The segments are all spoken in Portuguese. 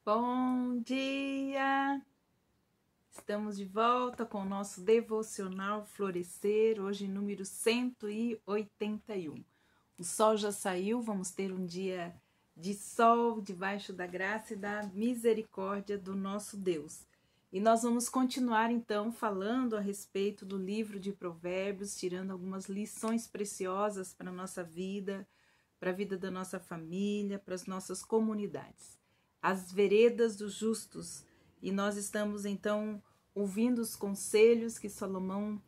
Bom dia! Estamos de volta com o nosso devocional Florescer, hoje número 181. O sol já saiu, vamos ter um dia de sol debaixo da graça e da misericórdia do nosso Deus. E nós vamos continuar então falando a respeito do livro de Provérbios, tirando algumas lições preciosas para a nossa vida, para a vida da nossa família, para as nossas comunidades. As veredas dos justos. E nós estamos então ouvindo os conselhos que Salomão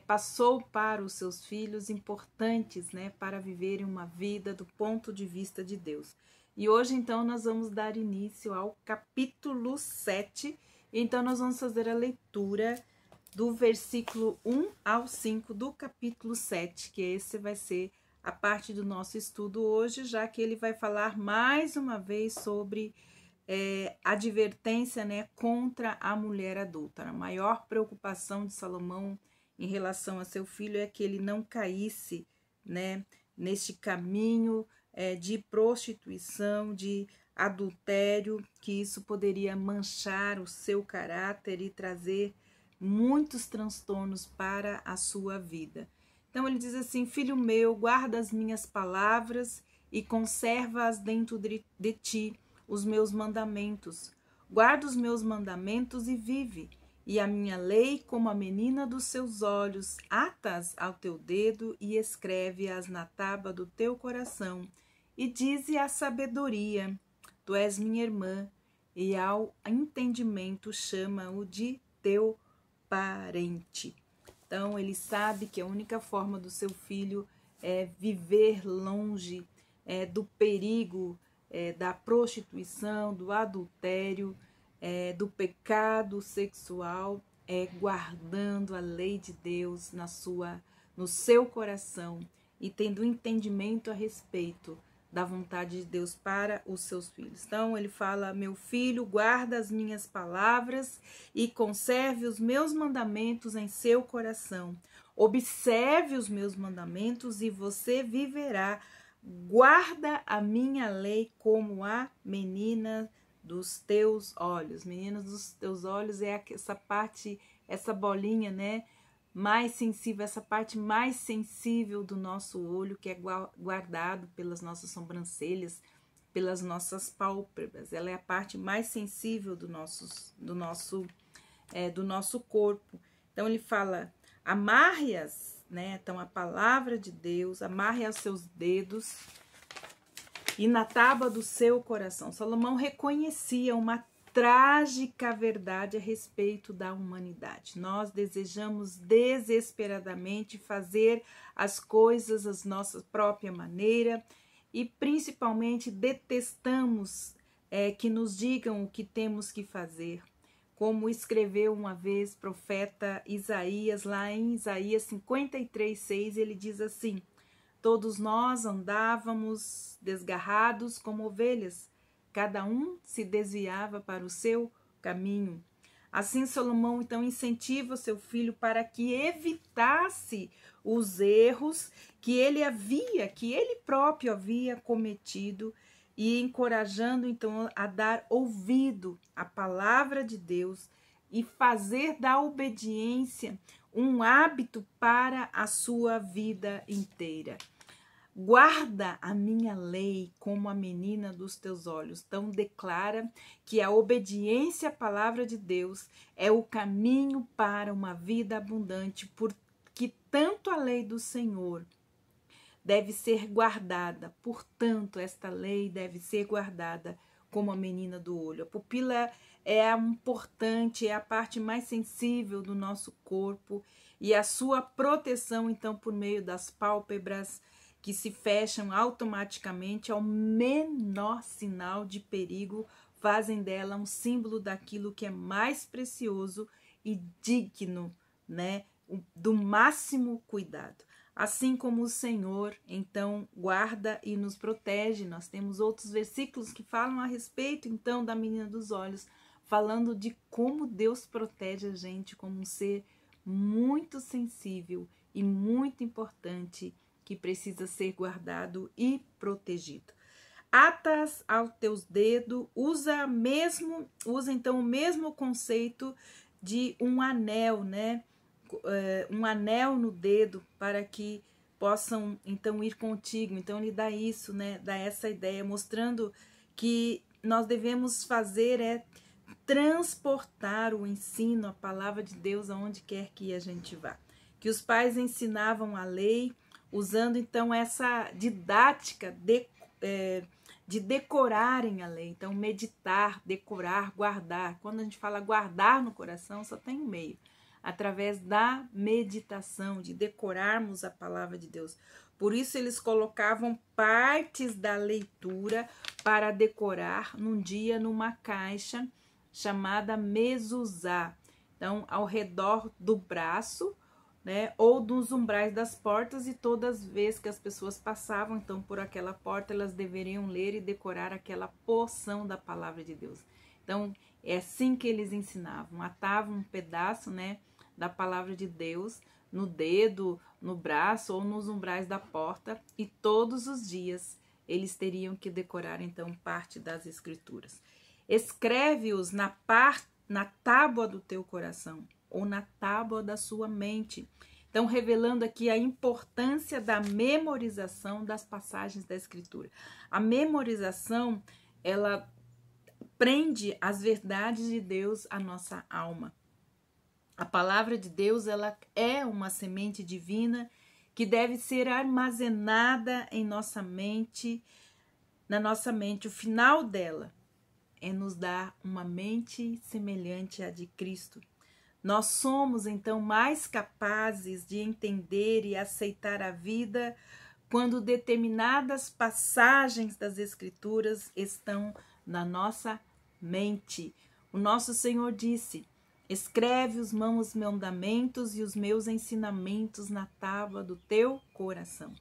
passou para os seus filhos, importantes, né, para viverem uma vida do ponto de vista de Deus. E hoje então nós vamos dar início ao capítulo 7. Então nós vamos fazer a leitura do versículo 1 ao 5 do capítulo 7, que esse vai ser a parte do nosso estudo hoje, já que ele vai falar mais uma vez sobre advertência, né, contra a mulher adulta. A maior preocupação de Salomão em relação a seu filho é que ele não caísse, né, neste caminho de prostituição, de adultério, que isso poderia manchar o seu caráter e trazer muitos transtornos para a sua vida. Então ele diz assim: filho meu, guarda as minhas palavras e conserva-as dentro de ti, os meus mandamentos. Guarda os meus mandamentos e vive, e a minha lei como a menina dos seus olhos, ata-as ao teu dedo e escreve-as na tábua do teu coração. E dize a sabedoria: tu és minha irmã, e ao entendimento chama-o de teu parente. Então ele sabe que a única forma do seu filho é viver longe do perigo da prostituição, do adultério, do pecado sexual, guardando a lei de Deus no seu coração e tendo entendimento a respeito da vontade de Deus para os seus filhos. Então ele fala: meu filho, guarda as minhas palavras e conserve os meus mandamentos em seu coração. Observe os meus mandamentos e você viverá. Guarda a minha lei como a menina dos teus olhos. Menina dos teus olhos é essa parte, essa bolinha, né, mais sensível, essa parte mais sensível do nosso olho, que é guardado pelas nossas sobrancelhas, pelas nossas pálpebras. Ela é a parte mais sensível do nosso corpo. Então ele fala: amarre-as, né? Então a palavra de Deus, amarre aos seus dedos e na tábua do seu coração. Salomão reconhecia uma trágica verdade a respeito da humanidade. Nós desejamos desesperadamente fazer as coisas à nossa própria maneira e principalmente detestamos que nos digam o que temos que fazer. Como escreveu uma vez profeta Isaías, lá em Isaías 53:6, ele diz assim: todos nós andávamos desgarrados como ovelhas, cada um se desviava para o seu caminho. Assim Salomão então incentiva o seu filho para que evitasse os erros que ele próprio havia cometido, e encorajando então a dar ouvido à palavra de Deus e fazer da obediência um hábito para a sua vida inteira. Guarda a minha lei como a menina dos teus olhos. Então declara que a obediência à palavra de Deus é o caminho para uma vida abundante, porque tanto a lei do Senhor deve ser guardada, portanto, esta lei deve ser guardada como a menina do olho. A pupila é importante, é a parte mais sensível do nosso corpo, e a sua proteção, então, por meio das pálpebras que se fecham automaticamente ao menor sinal de perigo, fazem dela um símbolo daquilo que é mais precioso e digno, né, do máximo cuidado. Assim como o Senhor, então, guarda e nos protege. Nós temos outros versículos que falam a respeito, então, da menina dos olhos, falando de como Deus protege a gente como um ser muito sensível e muito importante, que precisa ser guardado e protegido. atas aos teus dedos, usa então o mesmo conceito de um anel, né? Um anel no dedo para que possam então ir contigo. Então ele dá isso, né? Dá essa ideia, mostrando que nós devemos fazer transportar o ensino, a palavra de Deus aonde quer que a gente vá. Que os pais ensinavam a lei, usando então essa didática de decorarem a lei. Então, meditar, decorar, guardar. Quando a gente fala guardar no coração, só tem um meio. Através da meditação, de decorarmos a palavra de Deus. Por isso, eles colocavam partes da leitura para decorar num dia numa caixa chamada mezuzá. Então, ao redor do braço, né, ou dos umbrais das portas, e todas as vezes que as pessoas passavam então por aquela porta, elas deveriam ler e decorar aquela porção da palavra de Deus. Então, é assim que eles ensinavam, atavam um pedaço, né, da palavra de Deus no dedo, no braço ou nos umbrais da porta, e todos os dias eles teriam que decorar então parte das escrituras. Escreve-os na tábua do teu coração, ou na tábua da sua mente. Então, revelando aqui a importância da memorização das passagens da Escritura. A memorização, ela prende as verdades de Deus à nossa alma. A palavra de Deus, ela é uma semente divina que deve ser armazenada em nossa mente, na nossa mente. O final dela é nos dar uma mente semelhante à de Cristo. Nós somos, então, mais capazes de entender e aceitar a vida quando determinadas passagens das Escrituras estão na nossa mente. O nosso Senhor disse: escreve os meus mandamentos e os meus ensinamentos na tábua do teu coração.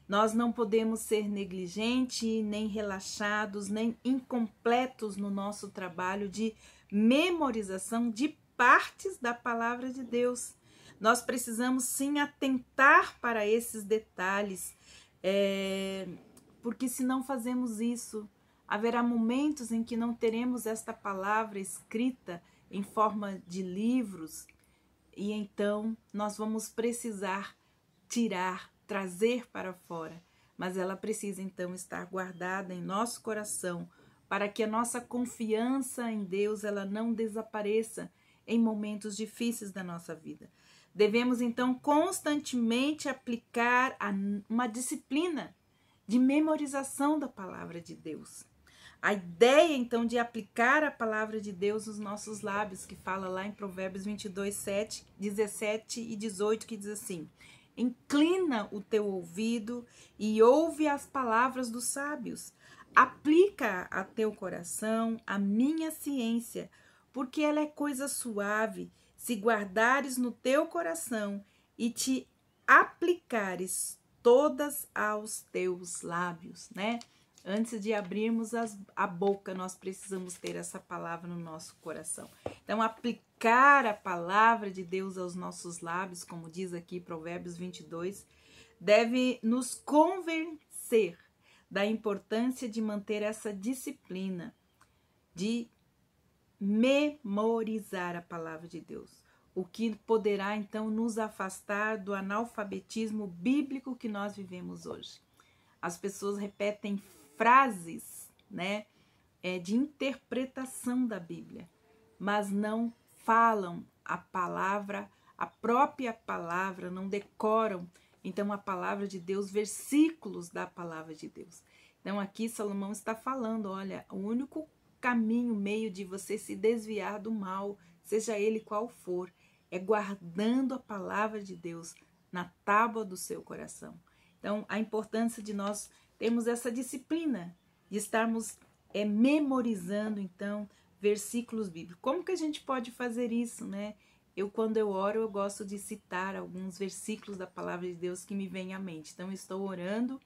Nós não podemos ser negligentes, nem relaxados, nem incompletos no nosso trabalho de memorização de partes da palavra de Deus. Nós precisamos sim atentar para esses detalhes, porque se não fazemos isso, haverá momentos em que não teremos esta palavra escrita em forma de livros, e então nós vamos precisar trazer para fora, mas ela precisa então estar guardada em nosso coração, para que a nossa confiança em Deus ela não desapareça em momentos difíceis da nossa vida. Devemos então constantemente aplicar uma disciplina de memorização da palavra de Deus. A ideia então de aplicar a palavra de Deus nos nossos lábios, que fala lá em Provérbios 22, 17 e 18, que diz assim: inclina o teu ouvido e ouve as palavras dos sábios. Aplica a teu coração a minha ciência, porque ela é coisa suave, se guardares no teu coração e te aplicares todas aos teus lábios, né? Antes de abrirmos a boca, nós precisamos ter essa palavra no nosso coração. Então, aplicar a palavra de Deus aos nossos lábios, como diz aqui Provérbios 22, deve nos convencer da importância de manter essa disciplina, de memorizar a palavra de Deus, o que poderá então nos afastar do analfabetismo bíblico que nós vivemos hoje. As pessoas repetem frases, né, de interpretação da Bíblia, mas não falam a palavra, a própria palavra, não decoram então a palavra de Deus, versículos da palavra de Deus. Então aqui Salomão está falando, olha, o único caminho, meio de você se desviar do mal, seja ele qual for, é guardando a palavra de Deus na tábua do seu coração. Então, a importância de nós termos essa disciplina, de estarmos memorizando, então, versículos bíblicos. Como que a gente pode fazer isso, né? Quando eu oro, eu gosto de citar alguns versículos da palavra de Deus que me vêm à mente. Então, eu estou orando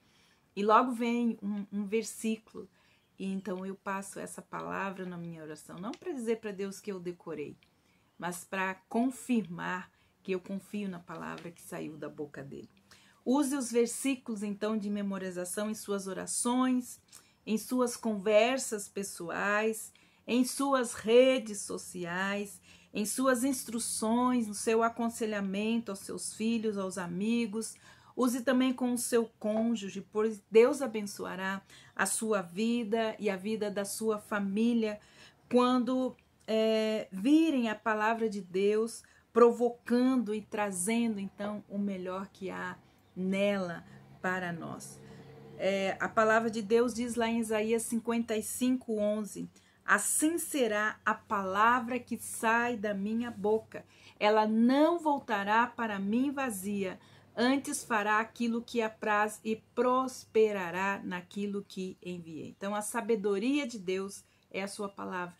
e logo vem um versículo, e então eu passo essa palavra na minha oração, não para dizer para Deus que eu decorei, mas para confirmar que eu confio na palavra que saiu da boca dele. Use os versículos, então, de memorização em suas orações, em suas conversas pessoais, em suas redes sociais, em suas instruções, no seu aconselhamento aos seus filhos, aos amigos. Use também com o seu cônjuge, pois Deus abençoará a sua vida e a vida da sua família quando virem a palavra de Deus provocando e trazendo então o melhor que há nela para nós. A palavra de Deus diz lá em Isaías 55:11: assim será a palavra que sai da minha boca, ela não voltará para mim vazia, antes fará aquilo que apraz e prosperará naquilo que enviei. Então a sabedoria de Deus é a sua palavra,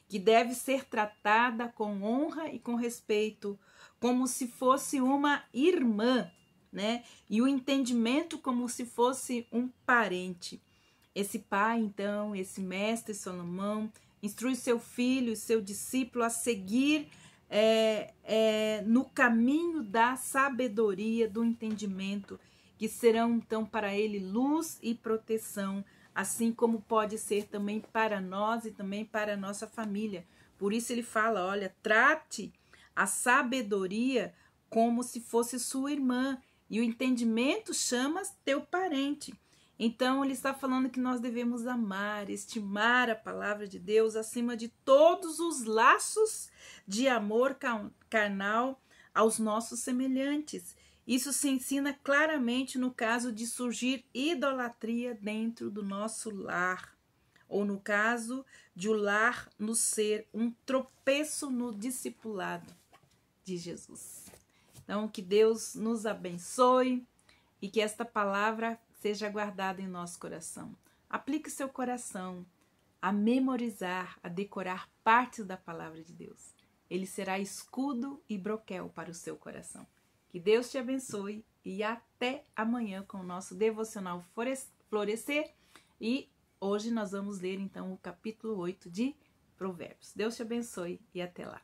que deve ser tratada com honra e com respeito, como se fosse uma irmã, né? E o entendimento como se fosse um parente. Esse pai, então, esse mestre Salomão, instrui seu filho e seu discípulo a seguir no caminho da sabedoria, do entendimento, que serão, então, para ele luz e proteção, assim como pode ser também para nós e também para a nossa família. Por isso ele fala, olha, trate a sabedoria como se fosse sua irmã, e o entendimento chama teu parente. Então ele está falando que nós devemos amar, estimar a palavra de Deus acima de todos os laços de amor carnal aos nossos semelhantes. Isso se ensina claramente no caso de surgir idolatria dentro do nosso lar, ou no caso de o lar nos ser um tropeço no discipulado de Jesus. Então, que Deus nos abençoe e que esta palavra seja guardada em nosso coração. Aplique seu coração a memorizar, a decorar partes da palavra de Deus. Ele será escudo e broquel para o seu coração. Que Deus te abençoe e até amanhã com o nosso devocional Florescer. E hoje nós vamos ler então o capítulo 8 de Provérbios. Deus te abençoe e até lá.